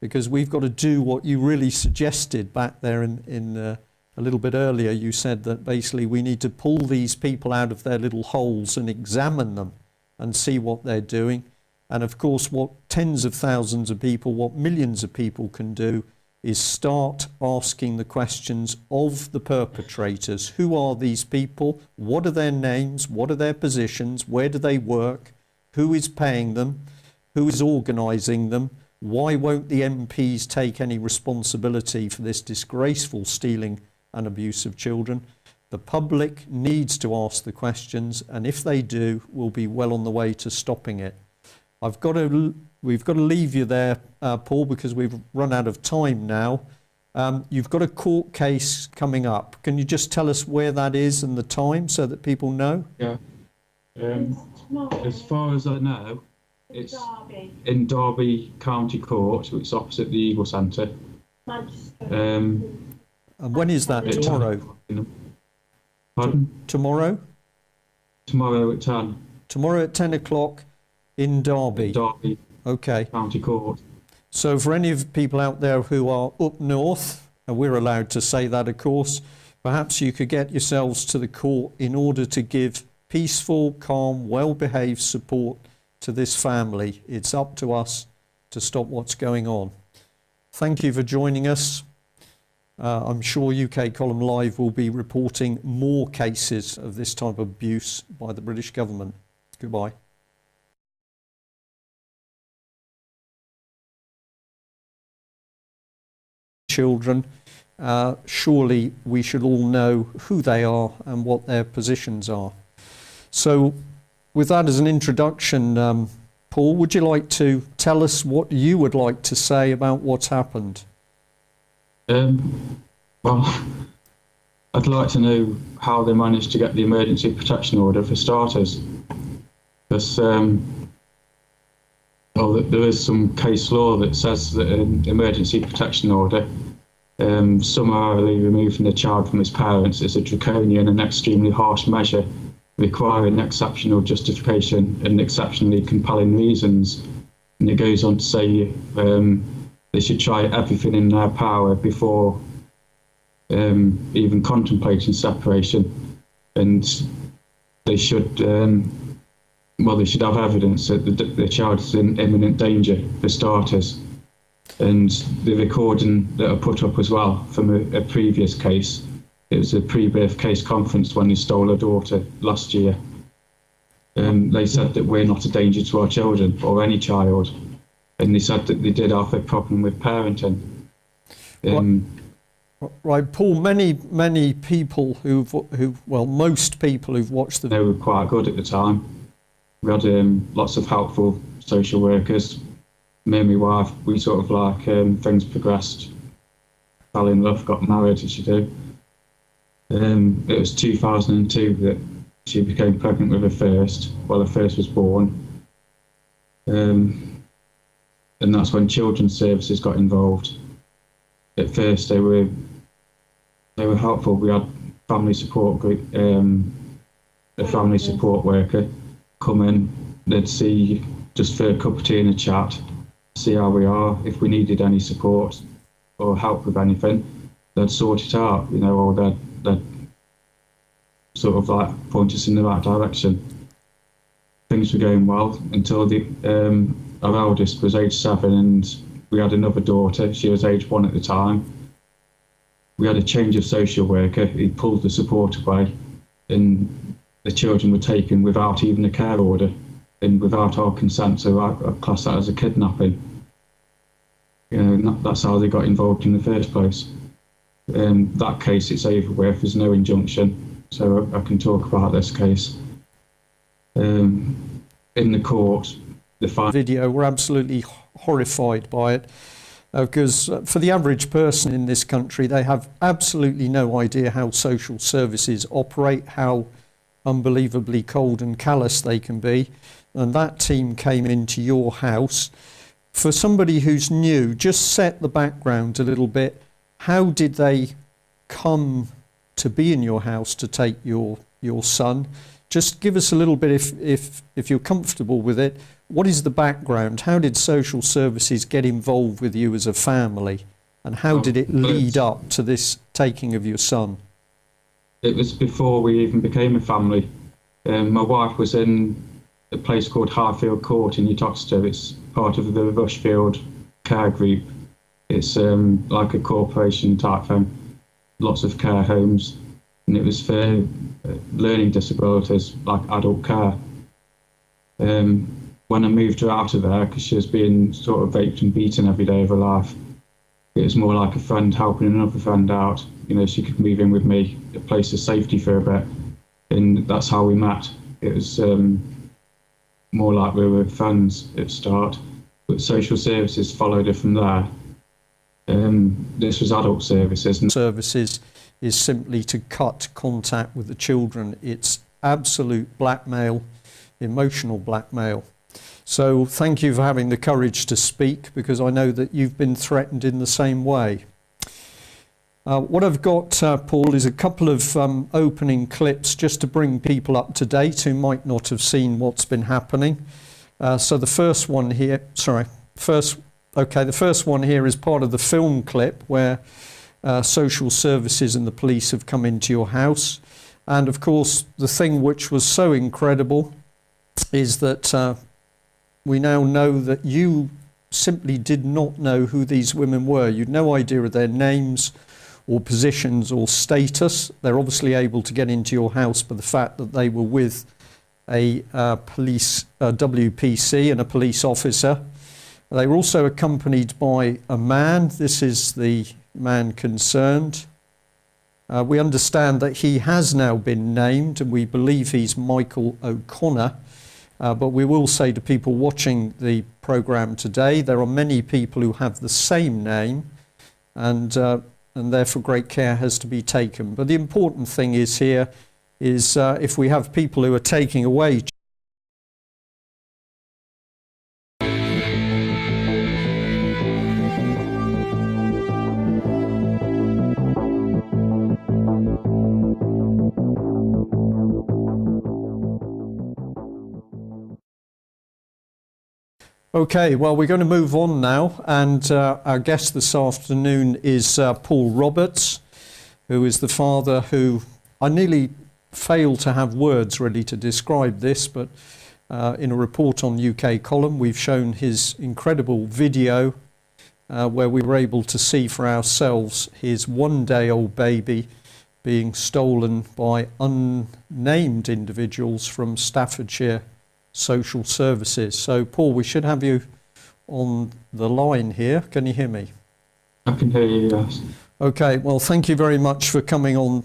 because we've got to do what you really suggested back there in a little bit earlier. You said that basically we need to pull these people out of their little holes and examine them and see what they're doing. And of course, what tens of thousands of people, what millions of people can do is start asking the questions of the perpetrators. Who are these people? What are their names? What are their positions? Where do they work? Who is paying them? Who is organising them? Why won't the MPs take any responsibility for this disgraceful stealing and abuse of children? The public needs to ask the questions, and if they do, we'll be well on the way to stopping it. We've got to leave you there, Paul, because we've run out of time now. You've got a court case coming up. Can you just tell us where that is and the time so that people know? Yeah. As far as I know, it's in Derby County Court, which is opposite the Eagle Centre. And when is that? Tomorrow? Pardon? Tomorrow? Tomorrow at 10. Tomorrow at 10 o'clock in Derby? Derby Okay. County Court. So for any of the people out there who are up north, and we're allowed to say that, of course, perhaps you could get yourselves to the court in order to give peaceful, calm, well-behaved support to this family. It's up to us to stop what's going on. Thank you for joining us. I'm sure UK Column Live will be reporting more cases of this type of abuse by the British government. Goodbye. Children, surely we should all know who they are and what their positions are. So with that as an introduction, Paul, would you like to tell us what you would like to say about what's happened? Well, I'd like to know how they managed to get the emergency protection order for starters. Because there is some case law that says that an emergency protection order, summarily removing the child from his parents, is a draconian and extremely harsh measure requiring exceptional justification and exceptionally compelling reasons. And it goes on to say they should try everything in their power before even contemplating separation, and they should they should have evidence that the child is in imminent danger, for starters. And the recording that I put up as well from a previous case, it was a pre-birth case conference when they stole a daughter last year. They said that we're not a danger to our children or any child, and they said that they did have a problem with parenting. Right, Paul, many people most people who've watched They were quite good at the time. We had lots of helpful social workers. Me and my wife, we sort of like, things progressed, fell in love, got married, as you do. It was 2002 that she became pregnant with her first. Well, her first was born. And that's when Children's Services got involved. At first, they were helpful. We had family support group, a family support worker come in. They'd see just for a cup of tea and a chat, see how we are. If we needed any support or help with anything, they'd sort it out, or they'd sort of like point us in the right direction. Things were going well until our eldest was age 7 and we had another daughter. She was age 1 at the time. We had a change of social worker. He pulled the support away and the children were taken without even a care order and without our consent, so I class that as a kidnapping. That's how they got involved in the first place. That case, it's over with, there's no injunction, so I can talk about this case. In the court, the video, we're absolutely horrified by it, because for the average person in this country, they have absolutely no idea how social services operate, how unbelievably cold and callous they can be. And that team came into your house. For somebody who's new, just set the background a little bit. How did they come to be in your house to take your son? Just give us a little bit, if you're comfortable with it. What is the background? How did social services get involved with you as a family? And how did it lead up to this taking of your son? It was before we even became a family. My wife was in a place called Highfield Court in Uttoxeter. It's part of the Rushfield Care Group. It's like a corporation type thing, lots of care homes, and it was for learning disabilities, like adult care. When I moved her out of there, because she was being sort of raped and beaten every day of her life, it was more like a friend helping another friend out. she could move in with me, a place of safety for a bit, and that's how we met. It was more like we were friends at the start, but social services followed her from there. This was adult services. Services is simply to cut contact with the children. It's absolute blackmail, emotional blackmail. So thank you for having the courage to speak, because I know that you've been threatened in the same way. What I've got, Paul, is a couple of opening clips just to bring people up to date who might not have seen what's been happening. So the first one here, the first one here is part of the film clip where social services and the police have come into your house. And of course, the thing which was so incredible is that we now know that you simply did not know who these women were. You had no idea of their names or positions or status. They're obviously able to get into your house by the fact that they were with a police WPC and a police officer. They were also accompanied by a man. This is the man concerned. We understand that he has now been named, and we believe he's Michael O'Connor. But we will say to people watching the programme today, there are many people who have the same name, and therefore great care has to be taken. But the important thing is here is if we have people who are taking away Okay, well, we're going to move on now, and our guest this afternoon is Paul Roberts, who is the father who, I nearly failed to have words really to describe this, but in a report on UK Column, we've shown his incredible video where we were able to see for ourselves his one-day-old baby being stolen by unnamed individuals from Staffordshire Social Services. So, Paul, we should have you on the line here. Can you hear me? I can hear you, yes. Okay, well, thank you very much for coming on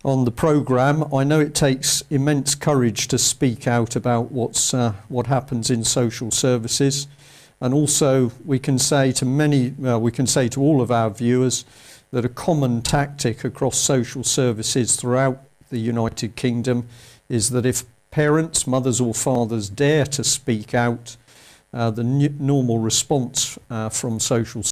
the programme. I know it takes immense courage to speak out about what happens in social services, and also we can say to all of our viewers that a common tactic across social services throughout the United Kingdom is that if parents, mothers or fathers dare to speak out, the normal response from social